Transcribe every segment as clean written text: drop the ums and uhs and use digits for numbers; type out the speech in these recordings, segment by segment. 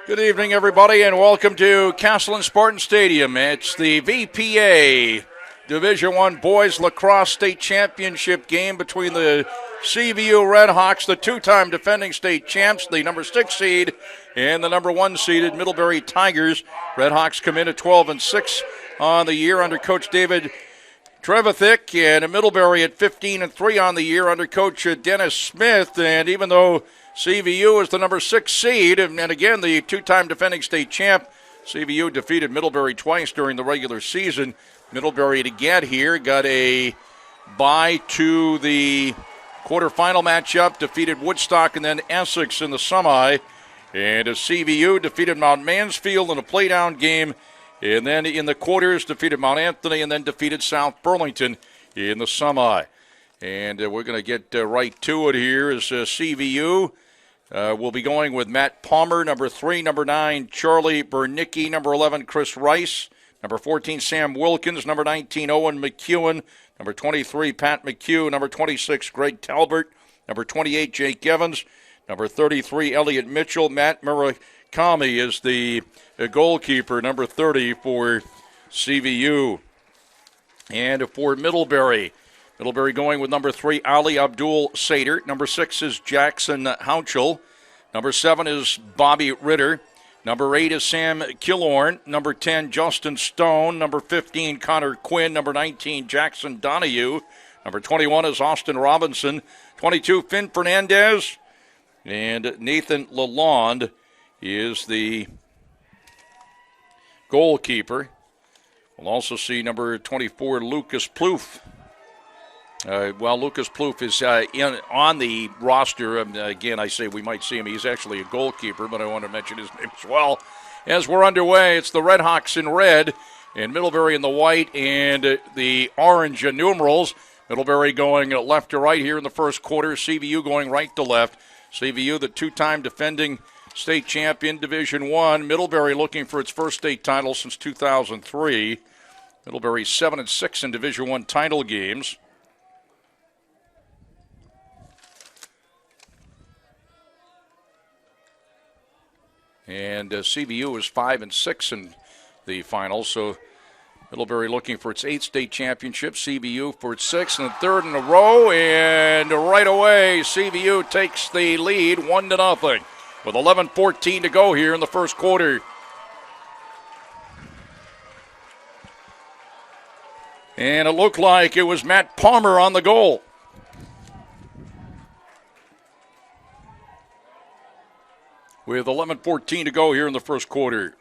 Good evening, everybody, and welcome to Castleton Spartan Stadium. It's the VPA Division I Boys Lacrosse State Championship game between the CVU Redhawks, the two-time defending state champs, the number 6 seed, and the number 1 seeded Middlebury Tigers. Redhawks come in at 12-6 on the year under Coach David Trevithick, and Middlebury at 15-3 on the year under Coach Dennis Smith. And even though CVU is the number 6 seed, and again, the two-time defending state champ, CVU defeated Middlebury twice during the regular season. Middlebury to get here got a bye to the quarterfinal matchup, defeated Woodstock and then Essex in the semi. And CVU defeated Mount Mansfield in a playdown game, and then in the quarters defeated Mount Anthony and then defeated South Burlington in the semi. And we're going to get right to it here as CVU. We'll be going with Matt Palmer, number 3, number 9, Charlie Bernicki, number 11, Chris Rice, number 14, Sam Wilkins, number 19, Owen McEwen, number 23, Pat McHugh, number 26, Greg Talbert, number 28, Jake Evans, number 33, Elliot Mitchell. Matt Murakami is the goalkeeper, number 30 for CVU. And for Middlebury going with number 3, Ali Abdul Sader. Number 6 is Jackson Hounchel. Number 7 is Bobby Ritter. Number 8 is Sam Killorn. Number 10, Justin Stone. Number 15, Connor Quinn. Number 19, Jackson Donahue. Number 21 is Austin Robinson. 22, Finn Fernandez. And Nathan Lalonde is the goalkeeper. We'll also see number 24, Lucas Plouffe. Lucas Plouffe is on the roster. Again, I say we might see him. He's actually a goalkeeper, but I want to mention his name as well. As we're underway, it's the Redhawks in red and Middlebury in the white and the orange numerals. Middlebury going left to right here in the first quarter. CVU going right to left. CVU, the two-time defending state champion, Division I. Middlebury looking for its first state title since 2003. Middlebury 7-6 in Division I title games. And CVU is 5-6 in the finals. So Middlebury looking for its 8th state championship. CVU for its 6th and 3rd in a row. And right away, CVU takes the lead 1-0 with 11:14 to go here in the first quarter. And it looked like it was Matt Palmer on the goal. With 11:14 to go here in the first quarter.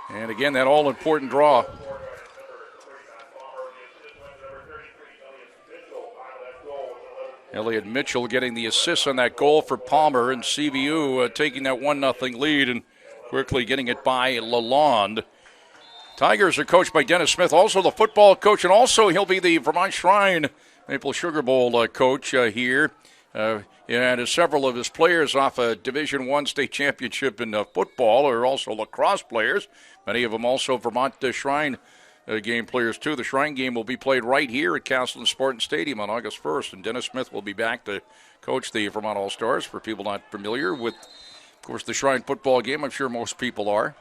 And again, that all-important draw. Elliot Mitchell getting the assist on that goal for Palmer, and CVU taking that 1-0 lead and quickly getting it by Lalonde. Tigers are coached by Dennis Smith, also the football coach, and also he'll be the Vermont Shrine Maple Sugar Bowl coach here. And several of his players off a Division I state championship in football are also lacrosse players. Many of them also Vermont Shrine game players, too. The Shrine game will be played right here at Castleton Spartan Stadium on August 1st, and Dennis Smith will be back to coach the Vermont All-Stars. For people not familiar with, of course, the Shrine football game, I'm sure most people are.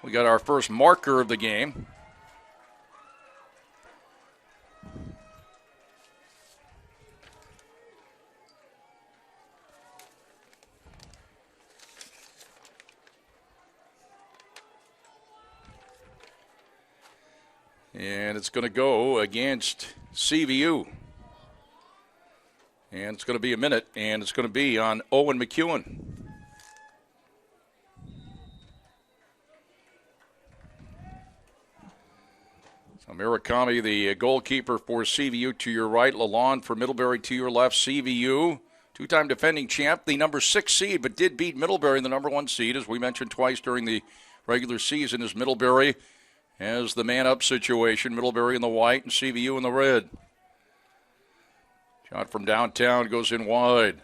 We got our first marker of the game. And it's going to go against CVU. And it's going to be a minute, and it's going to be on Owen McEwen. So Murakami, the goalkeeper for CVU to your right. Lalonde for Middlebury to your left. CVU, two-time defending champ, the number 6 seed, but did beat Middlebury in the number 1 seed, as we mentioned twice during the regular season, as Middlebury has the man-up situation. Middlebury in the white and CVU in the red. Shot from downtown goes in wide.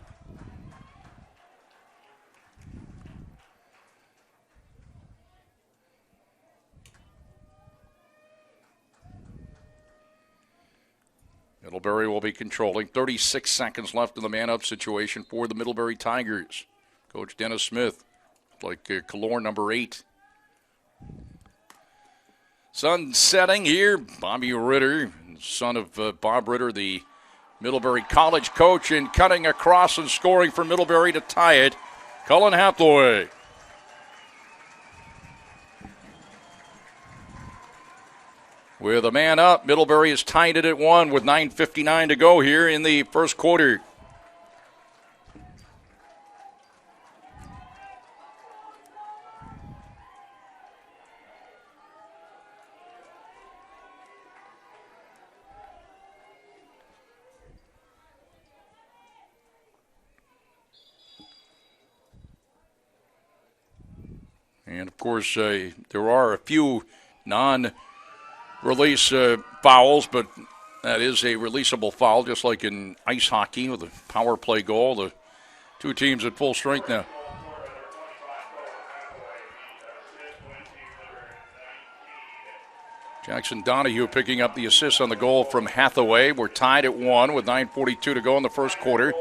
Middlebury will be controlling. 36 seconds left in the man-up situation for the Middlebury Tigers. Coach Dennis Smith, like Kalorn number 8. Sun setting here. Bobby Ritter, son of Bob Ritter, the Middlebury College coach, and cutting across and scoring for Middlebury to tie it, Cullen Hathaway. With a man up, Middlebury has tied it at 1 with 9:59 to go here in the first quarter. And, of course, there are a few non-release fouls, but that is a releasable foul, just like in ice hockey with a power play goal. The two teams at full strength now. Jackson Donahue picking up the assist on the goal from Hathaway. We're tied at 1 with 9:42 to go in the first quarter.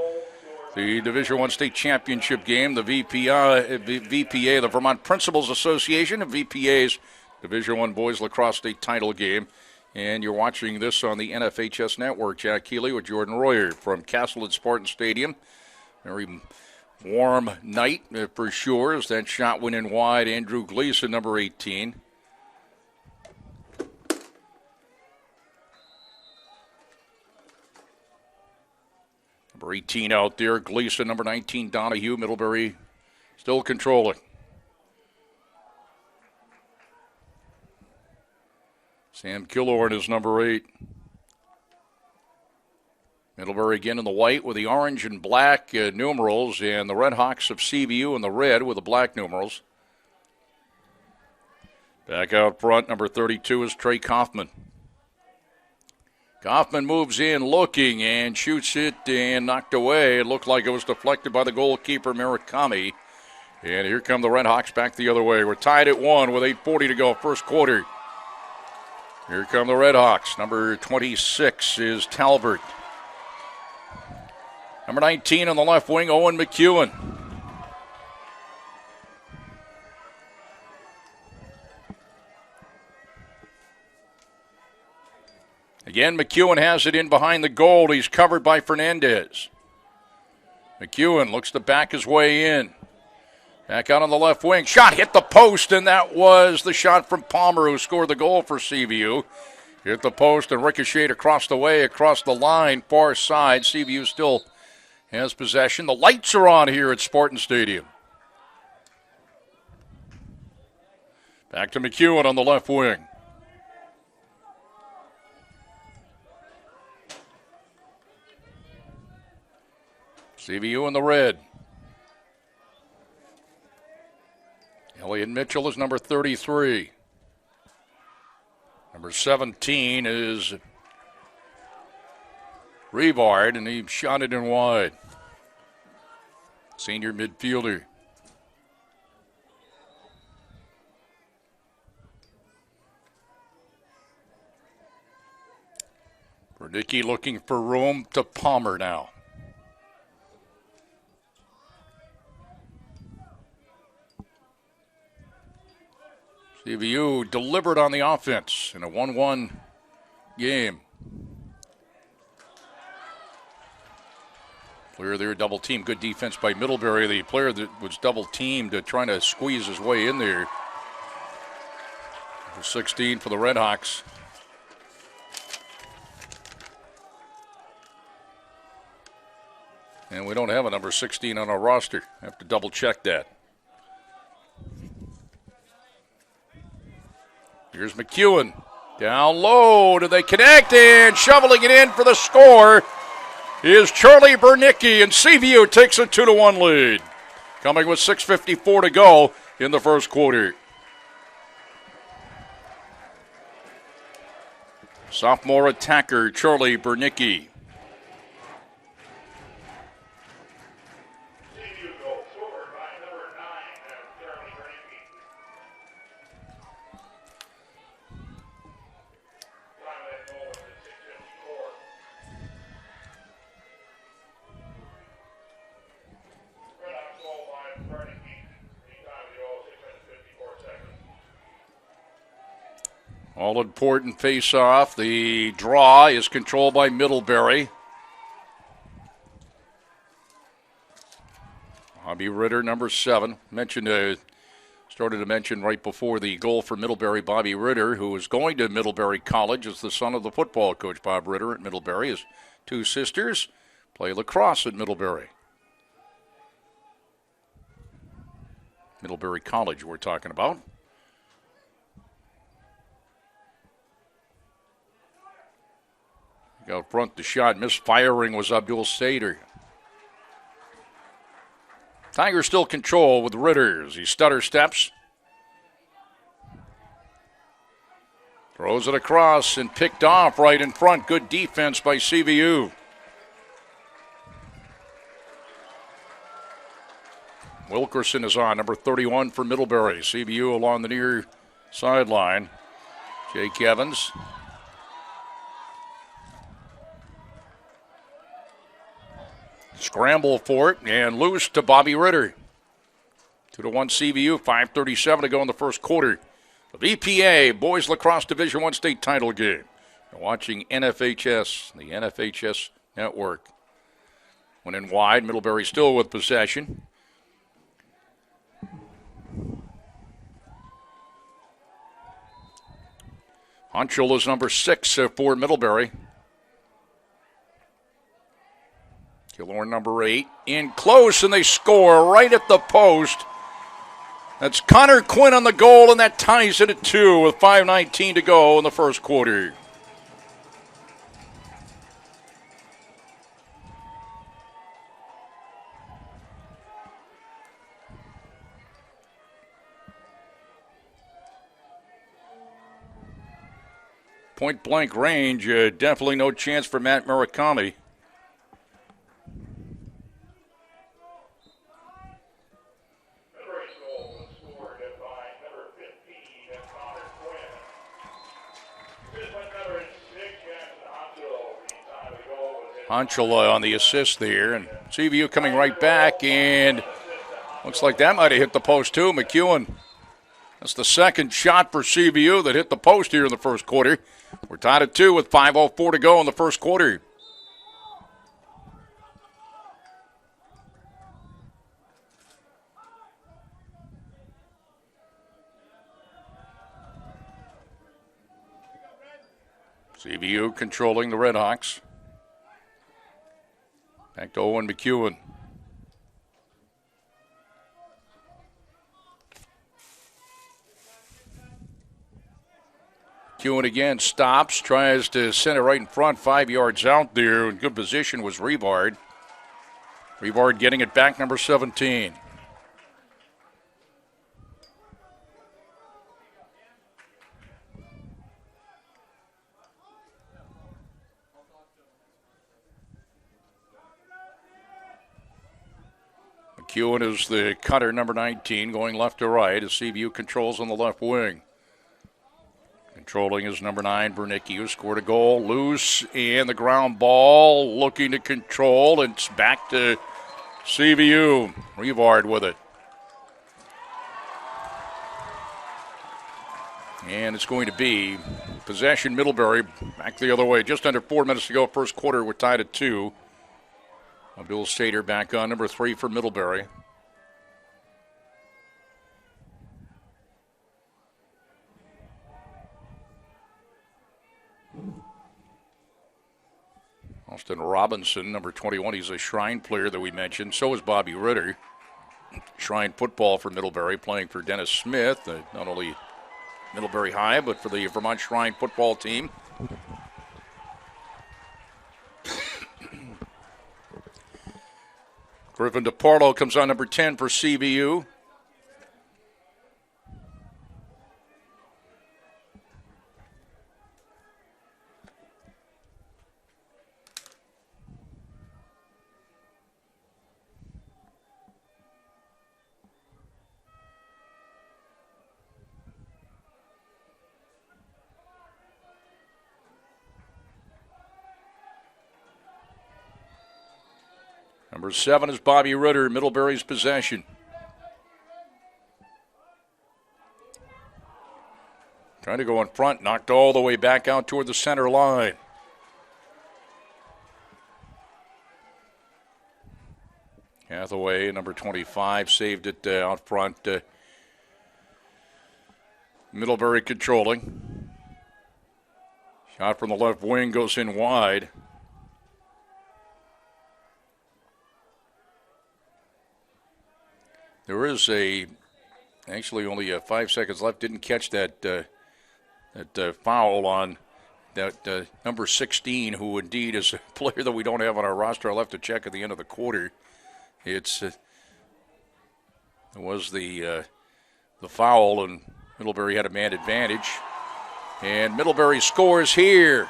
The Division I State Championship game, the VPA, the Vermont Principals Association, and VPA's Division I Boys Lacrosse State Title game. And you're watching this on the NFHS Network. Jack Keeley with Jordan Royer from Castleton Spartan Stadium. Very warm night for sure as that shot went in wide. Andrew Gleason, number 18. Number 18 out there, Gleason, number 19, Donahue. Middlebury still controlling. Sam Killorn is number 8. Middlebury again in the white with the orange and black numerals, and the Red Hawks of CVU in the red with the black numerals. Back out front, number 32 is Trey Kaufman. Kaufman moves in looking and shoots it and knocked away. It looked like it was deflected by the goalkeeper, Murakami. And here come the Red Hawks back the other way. We're tied at 1 with 8:40 to go, first quarter. Here come the Red Hawks. Number 26 is Talbert. Number 19 on the left wing, Owen McEwen. Again, McEwen has it in behind the goal. He's covered by Fernandez. McEwen looks to back his way in. Back out on the left wing. Shot hit the post, and that was the shot from Palmer, who scored the goal for CVU. Hit the post and ricocheted across the way, across the line, far side. CVU still has possession. The lights are on here at Spartan Stadium. Back to McEwen on the left wing. CVU in the red. Elliot Mitchell is number 33. Number 17 is Revard, and he shot it in wide. Senior midfielder. Bernicki looking for room to Palmer now. CVU delivered on the offense in a 1-1 game. Player there, double team. Good defense by Middlebury. The player that was double teamed trying to squeeze his way in there. Number 16 for the Red Hawks. And we don't have a number 16 on our roster. I have to double check that. Here's McEwen. Down low. Do they connect? And shoveling it in for the score is Charlie Bernicki, and CVU takes a 2-1 lead. Coming with 6:54 to go in the first quarter. Sophomore attacker Charlie Bernicki. All-important face-off. The draw is controlled by Middlebury. Bobby Ritter, number 7. Started to mention right before the goal for Middlebury, Bobby Ritter, who is going to Middlebury College, is the son of the football coach, Bob Ritter, at Middlebury. His 2 sisters play lacrosse at Middlebury. Middlebury College we're talking about. Out front, the shot misfiring was Abdul Sader. Tigers still control with Ritter as he stutter steps. Throws it across and picked off right in front. Good defense by CVU. Wilkerson is on, number 31 for Middlebury. CVU along the near sideline. Jake Evans. Scramble for it and loose to Bobby Ritter. 2-1 CVU, 5:37 to go in the first quarter. The VPA Boys Lacrosse Division I state title game. You're watching NFHS, the NFHS network. Went in wide, Middlebury still with possession. Hunchel is number 6 for Middlebury. Killorn number 8. In close, and they score right at the post. That's Connor Quinn on the goal, and that ties it at 2 with 5:19 to go in the first quarter. Point blank range, definitely no chance for Matt Murakami. Hunchel on the assist there, and CVU coming right back, and looks like that might have hit the post too. McEwen. That's the second shot for CVU that hit the post here in the first quarter. We're tied at 2 with 5:04 to go in the first quarter. CVU controlling the Redhawks. Back to Owen McEwen. McEwen again stops, tries to send it right in front, 5 yards out there. In good position was Revard. Revard getting it back, number 17. McEwen is the cutter, number 19, going left to right as CVU controls on the left wing. Controlling is number 9, Bernicki, who scored a goal. Loose, and the ground ball looking to control. It's back to CVU. Revard with it. And it's going to be possession Middlebury. Back the other way. Just under 4 minutes to go. First quarter, we're tied at 2. Abdul Sader back on, number 3 for Middlebury. Austin Robinson, number 21, he's a Shrine player that we mentioned. So is Bobby Ritter. Shrine football for Middlebury, playing for Dennis Smith, not only Middlebury High, but for the Vermont Shrine football team. Griffin DeParlo comes on, number 10 for CVU. Number 7 is Bobby Ritter, Middlebury's possession. Trying to go in front, knocked all the way back out toward the center line. Hathaway, number 25, saved it out front. Middlebury controlling. Shot from the left wing goes in wide. There is actually only 5 seconds left. Didn't catch that foul on that number 16, who indeed is a player that we don't have on our roster. I'll have to check at the end of the quarter. It was the foul, and Middlebury had a man advantage. And Middlebury scores here.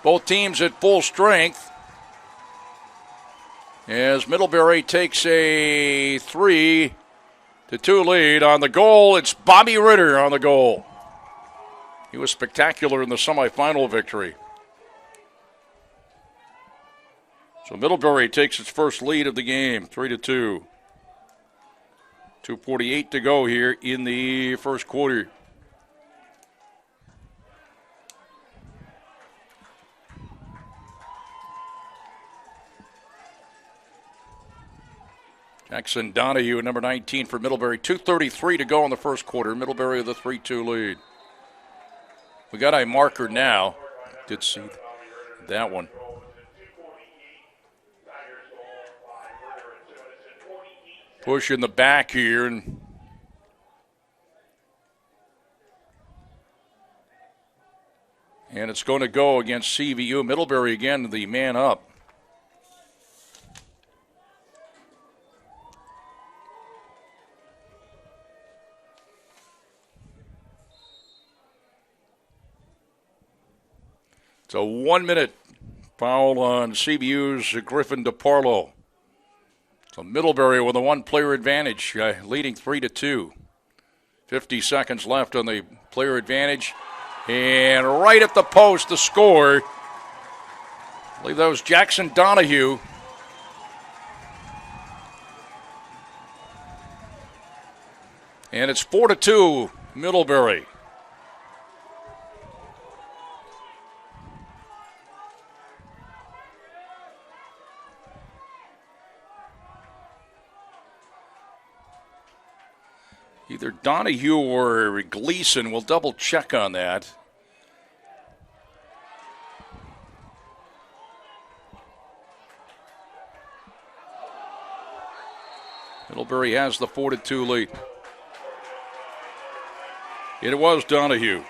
Both teams at full strength. As Middlebury takes a 3-2 lead on the goal. It's Bobby Ritter on the goal. He was spectacular in the semifinal victory. So Middlebury takes its first lead of the game, 3-2. 2:48 to go here in the first quarter. Jackson Donahue, number 19 for Middlebury. 2:33 to go in the first quarter. Middlebury with a 3-2 lead. We got a marker now. Did see that one. Push in the back here. And it's going to go against CVU. Middlebury again, the man up. It's a 1-minute foul on CVU's Griffin DeParlo. So Middlebury with a one-player advantage, leading 3-2. 50 seconds left on the player advantage. And right at the post, the score. I believe that was Jackson Donahue. And it's 4-2, Middlebury. Either Donahue or Gleason. We'll double check on that. Middlebury has the 4-2 lead. It was Donahue.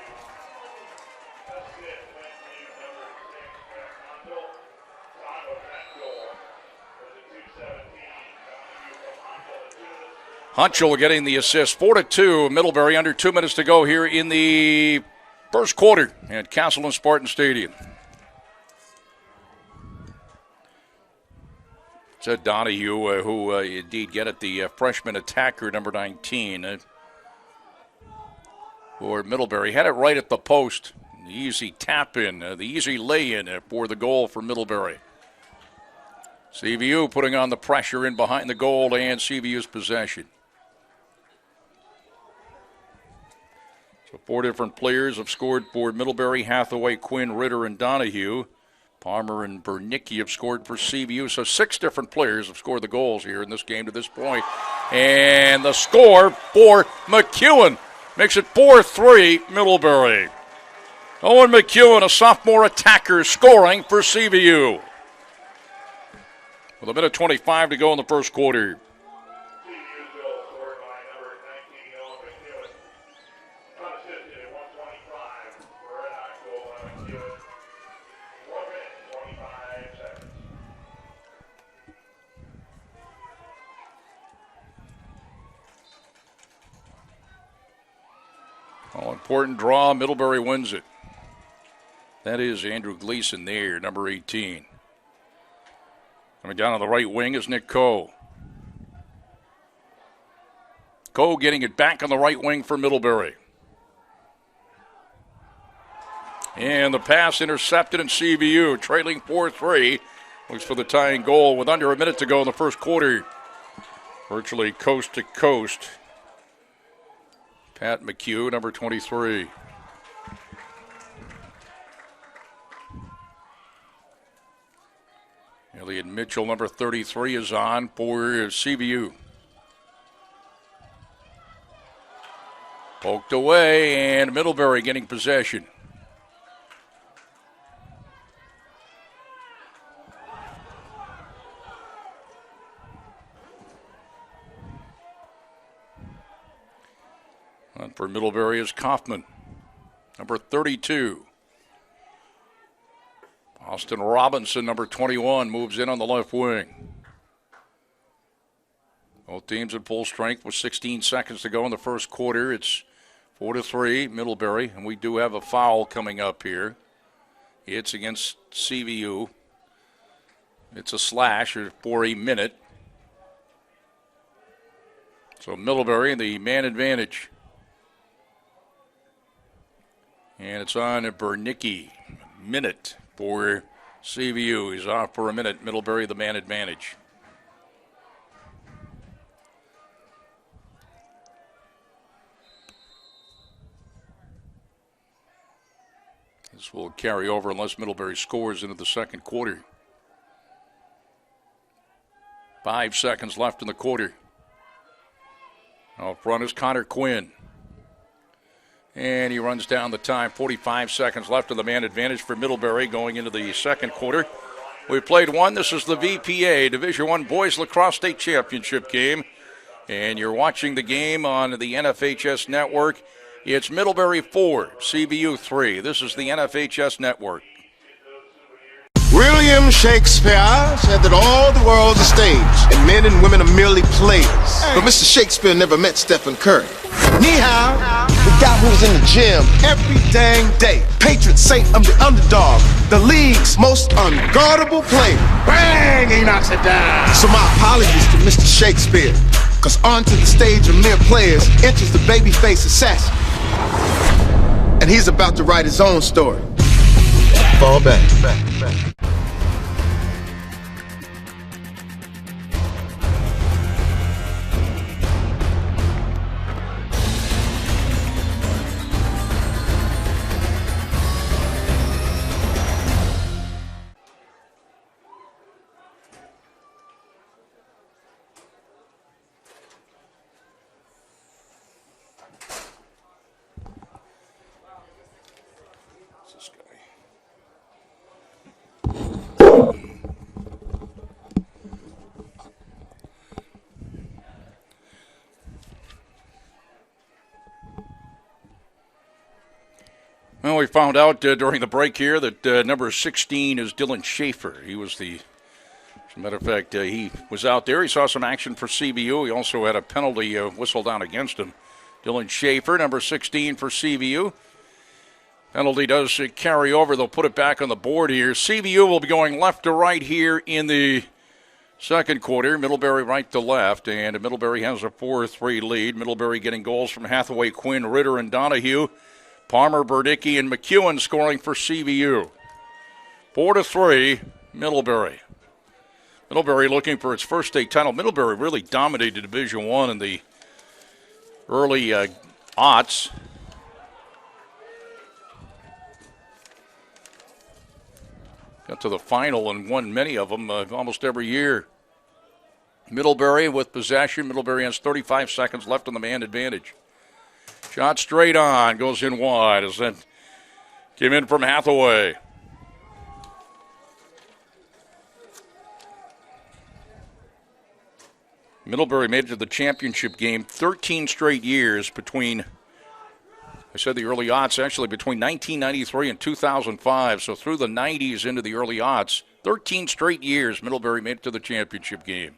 Hunchel getting the assist. 4-2, Middlebury, under 2 minutes to go here in the first quarter at Castleton Spartan Stadium. It's Donahue, who indeed get it, the freshman attacker, number 19. For Middlebury, had it right at the post. The easy tap-in, the easy lay-in for the goal for Middlebury. CVU putting on the pressure in behind the goal and CVU's possession. So 4 different players have scored for Middlebury: Hathaway, Quinn, Ritter, and Donahue. Palmer and Bernicki have scored for CVU. So 6 different players have scored the goals here in this game to this point. And the score for McEwen makes it 4-3 Middlebury. Owen McEwen, a sophomore attacker, scoring for CVU. With a minute 25 to go in the first quarter. All important draw. Middlebury wins it. That is Andrew Gleason there, number 18. Coming down on the right wing is Nick Coe. Coe getting it back on the right wing for Middlebury. And the pass intercepted, in CVU trailing 4-3. Looks for the tying goal with under a minute to go in the first quarter. Virtually coast to coast. Pat McHugh, number 23. Elliot Mitchell, number 33, is on for CVU. Poked away, and Middlebury getting possession. And for Middlebury is Kaufman, number 32. Austin Robinson, number 21, moves in on the left wing. Both teams at full strength with 16 seconds to go in the first quarter. It's 4-3, Middlebury, and we do have a foul coming up here. It's against CVU. It's a slash for a minute. So Middlebury, the man advantage. And it's on Bernicki. Minute for CVU. He's off for a minute. Middlebury, the man advantage. This will carry over unless Middlebury scores into the second quarter. 5 seconds left in the quarter. Out front is Connor Quinn. And he runs down the time. 45 seconds left in the man advantage for Middlebury going into the second quarter. We played one. This is the VPA Division I Boys Lacrosse State Championship game. And you're watching the game on the NFHS Network. It's Middlebury 4, CVU 3. This is the NFHS Network. William Shakespeare said that all the world's a stage, and men and women are merely players. But Mr. Shakespeare never met Stephen Curry. Ni hao, the guy who's in the gym every dang day. Patron saint of the underdog, the league's most unguardable player. Bang, he knocks it down. So my apologies to Mr. Shakespeare, because onto the stage of mere players enters the babyface assassin. And he's about to write his own story. Fall back. Well, we found out during the break here that number 16 is Dylan Schaefer. He was the, as a matter of fact, he was out there. He saw some action for CVU. He also had a penalty whistled down against him. Dylan Schaefer, number 16 for CVU. Penalty does carry over. They'll put it back on the board here. CVU will be going left to right here in the second quarter. Middlebury right to left, and Middlebury has a 4-3 lead. Middlebury getting goals from Hathaway, Quinn, Ritter, and Donahue. Palmer, Berdicki, and McEwen scoring for CVU. 4-3, Middlebury. Middlebury looking for its first state title. Middlebury really dominated Division I in the early aughts. Got to the final and won many of them almost every year. Middlebury with possession. Middlebury has 35 seconds left on the man advantage. Shot straight on, goes in wide as that came in from Hathaway. Middlebury made it to the championship game 13 straight years between, I said the early aughts, actually between 1993 and 2005. So through the 90s into the early aughts, 13 straight years Middlebury made it to the championship game.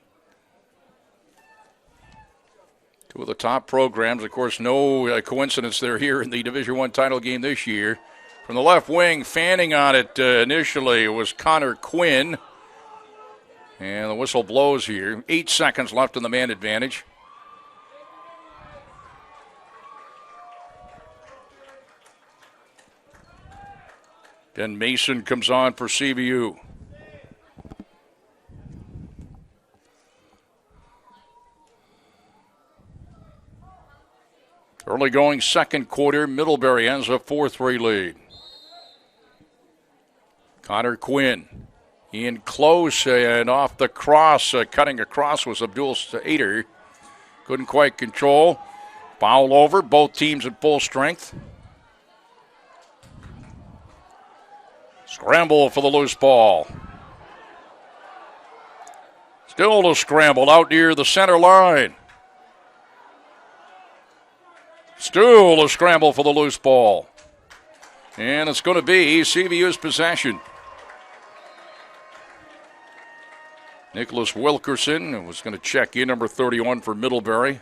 Two of the top programs, of course, no coincidence they're here in the Division I title game this year. From the left wing, fanning on it initially was Connor Quinn. And the whistle blows here. 8 seconds left in the man advantage. Ben Mason comes on for CVU. Early going second quarter, Middlebury has a 4-3 lead. Connor Quinn in close and off the cross. Cutting across was Abdul Saider. Couldn't quite control. Foul over, both teams at full strength. Scramble for the loose ball. Still a scramble out near the center line. Still a scramble for the loose ball. And it's going to be CVU's possession. Nicholas Wilkerson was going to check in, number 31 for Middlebury.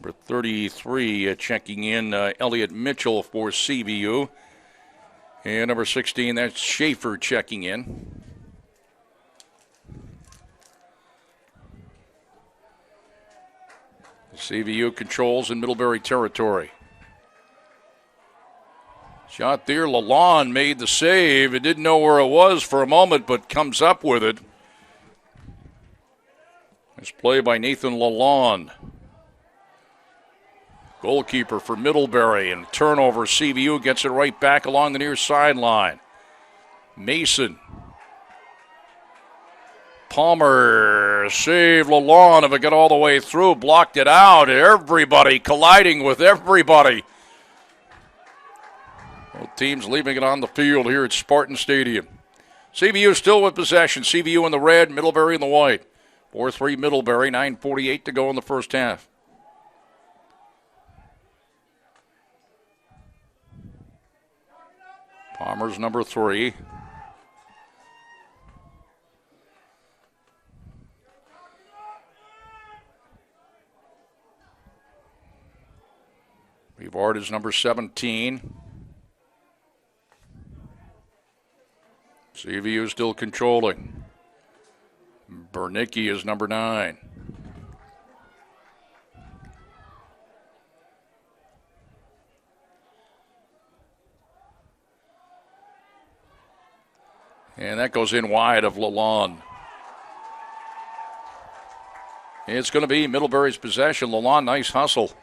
Number 33 checking in, Elliot Mitchell for CVU. And number 16, that's Schaefer checking in. CVU controls in Middlebury territory. Shot there, Lalonde made the save. It didn't know where it was for a moment, but comes up with it. Nice play by Nathan Lalonde. Goalkeeper for Middlebury, and turnover. CVU gets it right back along the near sideline. Mason. Palmer saved Lalonde. If it got all the way through, blocked it out. Everybody colliding with everybody. Both teams leaving it on the field here at Spartan Stadium. CVU still with possession. CVU in the red, Middlebury in the white. 4-3 Middlebury, 9:48 to go in the first half. Palmer's number 3. Rivard is number 17. CVU still controlling. Bernicki is number 9. And that goes in wide of Lalonde. It's going to be Middlebury's possession. Lalonde, nice hustle.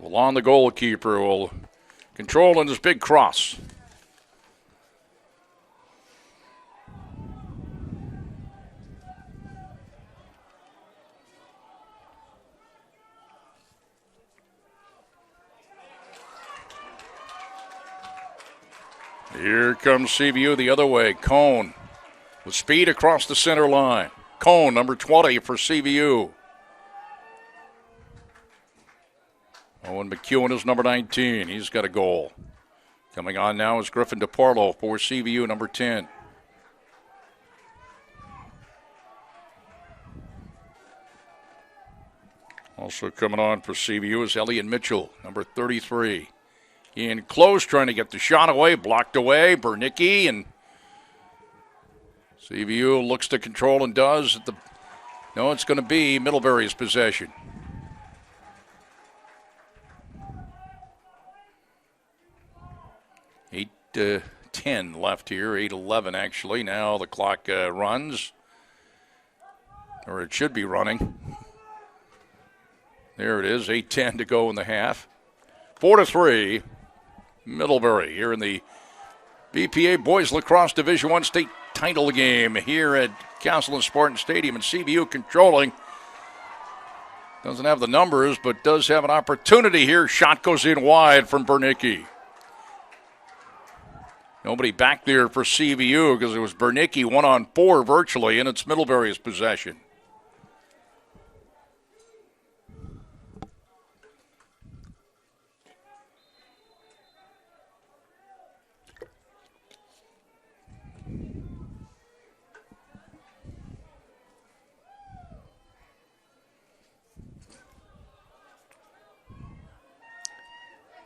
Lalonde, the goalkeeper, will control in this big cross. Here comes CVU the other way. Cone with speed across the center line. Cone, number 20 for CVU. Owen McEwen is number 19. He's got a goal. Coming on now is Griffin DeParlo for CVU, number 10. Also coming on for CVU is Elliot Mitchell, number 33. In close, trying to get the shot away, blocked away. Bernicki, and CVU looks to control and does. No, it's going to be Middlebury's possession. 8:10 left here, 8:11 actually. Now the clock runs, or it should be running. There it is, 8:10 to go in the half. 4-3. Middlebury here in the BPA Boys Lacrosse Division I state title game here at Castleton Spartan Stadium, and CVU controlling. Doesn't have the numbers, but does have an opportunity here. Shot goes in wide from Bernicki. Nobody back there for CVU because it was Bernicki 1-on-4 virtually, and it's Middlebury's possession.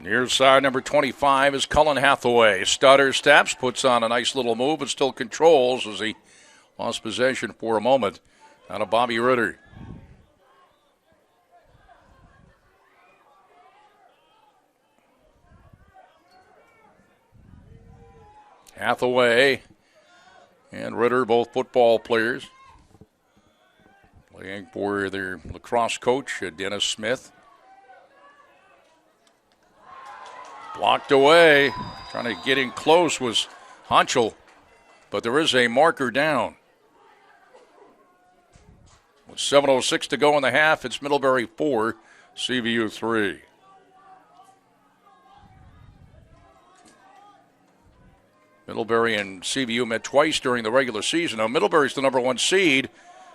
Near side, number 25 is Cullen Hathaway. Stutter steps, puts on a nice little move, but still controls as he lost possession for a moment. Out of Bobby Ritter. Hathaway and Ritter, both football players. Playing for their lacrosse coach, Dennis Smith. Blocked away. Trying to get in close was Honchel, but there is a marker down. With 7:06 to go in the half, it's Middlebury 4, CVU 3. Middlebury and CVU met twice during the regular season. Now, Middlebury's the number 1 seed.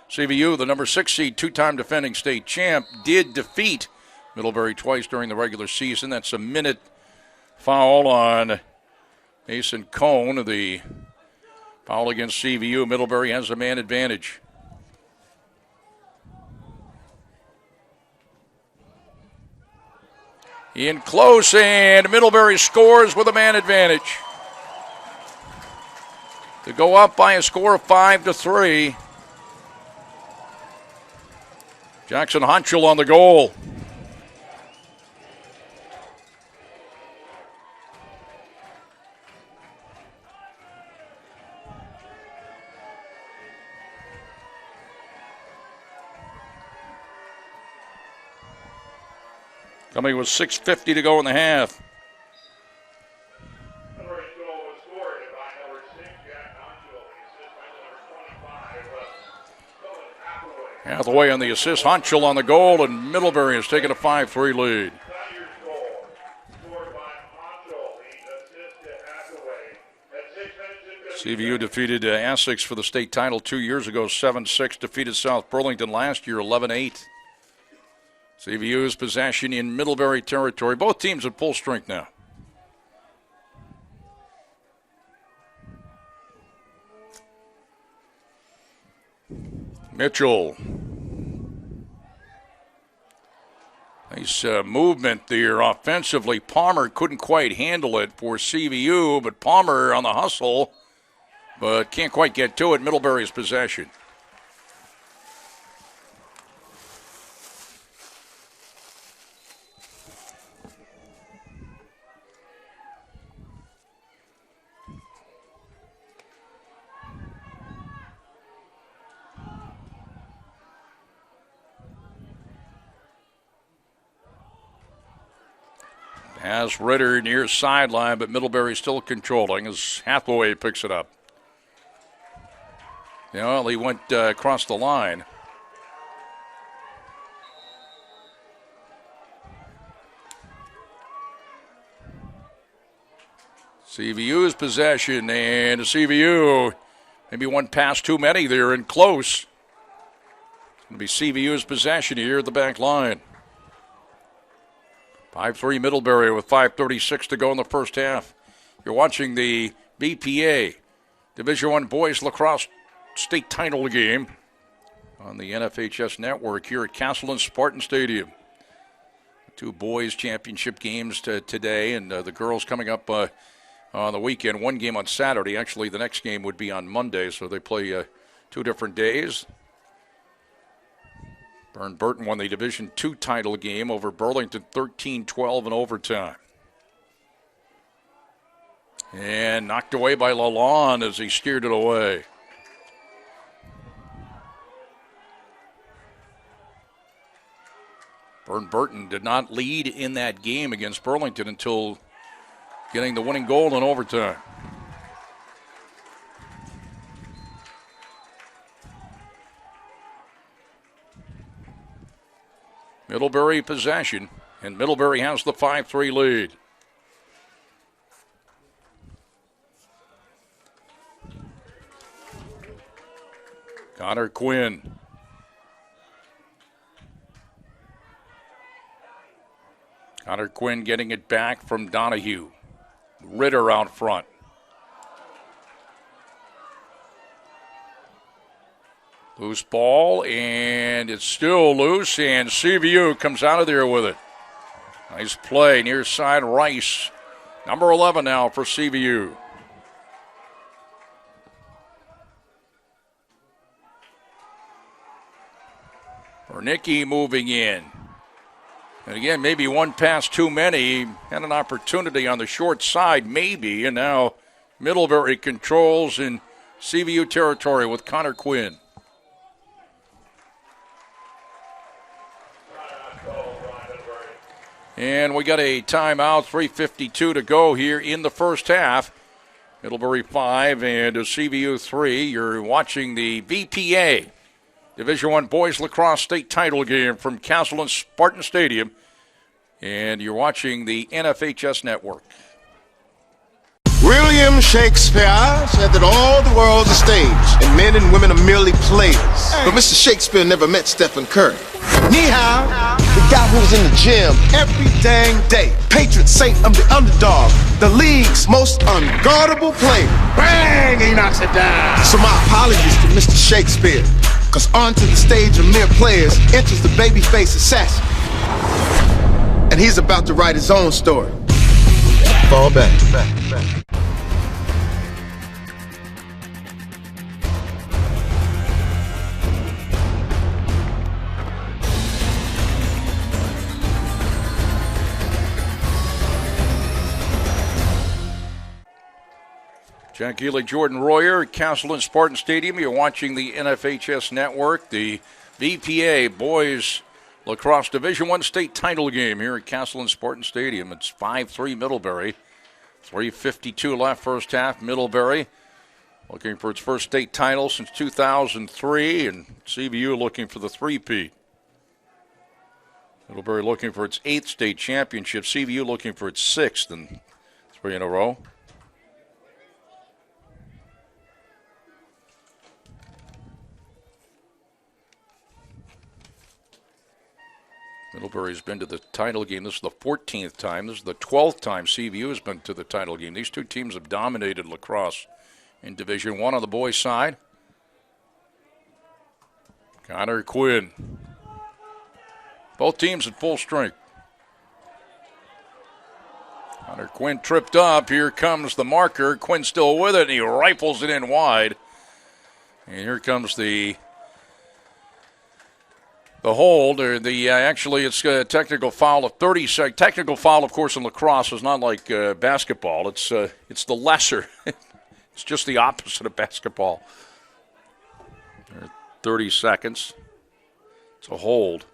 CVU, the number 6 seed, two-time defending state champ, did defeat Middlebury twice during the regular season. That's a minute foul on Mason Cone. The foul against CVU. Middlebury has a man advantage. In close, and Middlebury scores with a man advantage. To go up by a score of 5-3. Jackson Honchel on the goal. Coming with 6:50 to go in the half. Hathaway on the assist, Honchel on the goal, and Middlebury has taken a 5-3 lead. CVU defeated Essex for the state title 2 years ago, 7-6. Defeated South Burlington last year, 11-8. CVU's possession in Middlebury territory. Both teams at full strength now. Mitchell. Nice movement there offensively. Palmer couldn't quite handle it for CVU, but Palmer on the hustle, but can't quite get to it. Middlebury's possession. Has Ritter near sideline, but Middlebury still controlling as Hathaway picks it up. Well, he went across the line. CVU's possession, and CVU, maybe one pass too many there and close. It's going to be CVU's possession here at the back line. 5-3 Middlebury with 5:36 to go in the first half. You're watching the BPA Division I Boys Lacrosse State Title game on the NFHS network here at Castleton Spartan Stadium. 2 boys championship games today, and the girls coming up on the weekend. One game on Saturday. Actually, the next game would be on Monday, so they play 2 different days. Burton won the Division II title game over Burlington 13-12 in overtime. And knocked away by Lalonde as he steered it away. Burton did not lead in that game against Burlington until getting the winning goal in overtime. Middlebury possession, and Middlebury has the 5-3 lead. Connor Quinn. Connor Quinn getting it back from Donahue. Ritter out front. Loose ball, and it's still loose, and CVU comes out of there with it. Nice play, near side Rice. Number 11 now for CVU. Bernicki moving in. And again, maybe one pass too many. Had an opportunity on the short side, maybe, and now Middlebury controls and CVU territory with Connor Quinn. And we got a timeout, 3:52 to go here in the first half. Middlebury 5 and CVU 3. You're watching the VPA Division I Boys Lacrosse State Title game from Castleton Spartan Stadium. And you're watching the NFHS Network. William Shakespeare said that all the world's a stage and men and women are merely players. But Mr. Shakespeare never met Stephen Curry. Ni hao, the guy who was in the gym every dang day. Patron saint of the underdog, the league's most unguardable player. Bang, he knocks it down. So my apologies to Mr. Shakespeare, cause onto the stage of mere players enters the babyface assassin. And he's about to write his own story. Fall back. Jack Ely, Jordan Royer, Castleton Spartan Stadium. You're watching the NFHS Network, the VPA Boys Lacrosse Division I State Title game here at Castleton Spartan Stadium. It's 5-3 Middlebury. 3:52 left first half. Middlebury looking for its first state title since 2003, and CVU looking for the three-peat. Middlebury looking for its 8th state championship. CVU looking for its 6th and 3 in a row. Middlebury's been to the title game. This is the 14th time. This is the 12th time CVU has been to the title game. These two teams have dominated lacrosse in Division I on the boys' side. Connor Quinn. Both teams at full strength. Connor Quinn tripped up. Here comes the marker. Quinn still with it, and he rifles it in wide. And here comes the hold, or actually it's a technical foul of 30 seconds. Technical foul, of course, in lacrosse is not like basketball. It's the lesser. It's just the opposite of basketball. 30 seconds. It's a hold.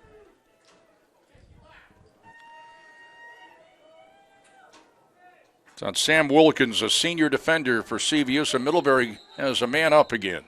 It's on Sam Wilkins, a senior defender for CVU. So Middlebury has a man up again.